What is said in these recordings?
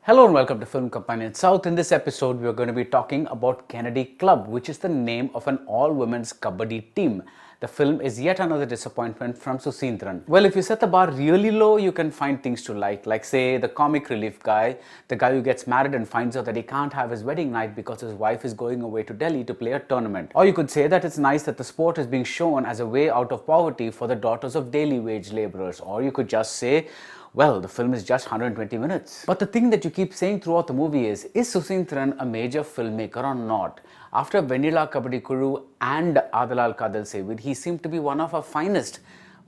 Hello and welcome to Film Companion South. In this episode, we are going to be talking about Kennedy Club, which is the name of an all-women's kabaddi team. The film is yet another disappointment from Suseenthiran. Well, if you set the bar really low, you can find things to like say the comic relief guy, the guy who gets married and finds out that he can't have his wedding night because his wife is going away to Delhi to play a tournament. Or you could say that it's nice that the sport is being shown as a way out of poverty for the daughters of daily wage laborers. Or you could just say, well, the film is just 120 minutes. But the thing that you keep saying throughout the movie is Suseenthiran a major filmmaker or not? After Vanilla Kabaddi Kuru and Adalal Kadal Sevid, he seemed to be one of our finest.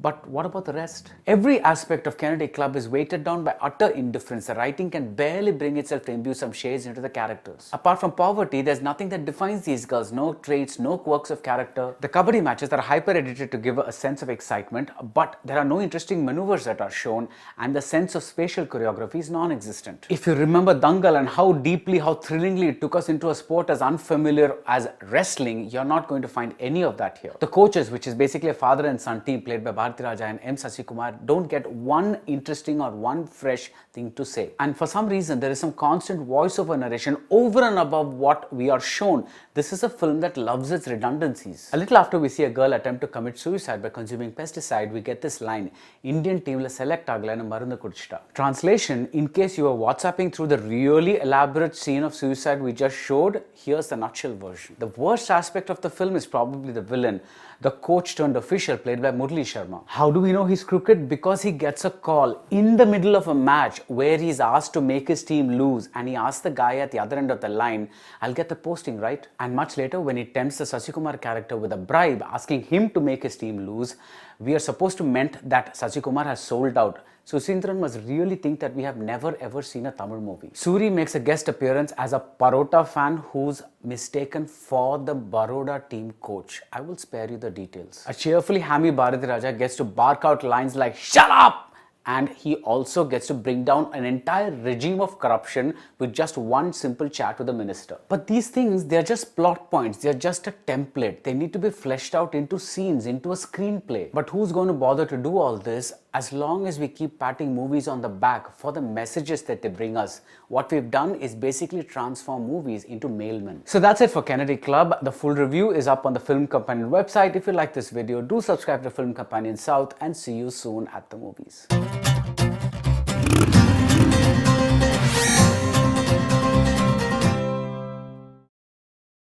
But what about the rest? Every aspect of Kennedy Club is weighted down by utter indifference. The writing can barely bring itself to imbue some shades into the characters. Apart from poverty, there's nothing that defines these girls. No traits, no quirks of character. The kabaddi matches are hyper-edited to give a sense of excitement, but there are no interesting maneuvers that are shown, and the sense of spatial choreography is non-existent. If you remember Dangal and how deeply, how thrillingly it took us into a sport as unfamiliar as wrestling, you're not going to find any of that here. The coaches, which is basically a father and son team played by Bharathiraja and M. Sasikumar, don't get one interesting or one fresh thing to say. And for some reason, there is some constant voiceover narration over and above what we are shown. This is a film that loves its redundancies. A little after we see a girl attempt to commit suicide by consuming pesticide, we get this line, Indian team la select agla marundu kudichita. Translation, in case you are WhatsApping through the really elaborate scene of suicide we just showed, here's the nutshell version. The worst aspect of the film is probably the villain, the coach turned official played by Murli Sharma. How do we know he's crooked? Because he gets a call in the middle of a match where he's asked to make his team lose, and he asks the guy at the other end of the line, I'll get the posting, right? And much later, when he tempts the Sasikumar character with a bribe asking him to make his team lose, we are supposed to meant that Sasikumar has sold out. Suseenthiran must really think that we have never ever seen a Tamil movie. Soori makes a guest appearance as a Parota fan who's mistaken for the Baroda team coach. I will spare you the details. A cheerfully hammy Bharathiraja gets to bark out lines like, "Shut up!" And he also gets to bring down an entire regime of corruption with just one simple chat with the minister. But these things, they're just plot points. They're just a template. They need to be fleshed out into scenes, into a screenplay. But who's going to bother to do all this as long as we keep patting movies on the back for the messages that they bring us? What we've done is basically transform movies into mailmen. So that's it for Kennedy Club. The full review is up on the Film Companion website. If you like this video, do subscribe to Film Companion South and see you soon at the movies.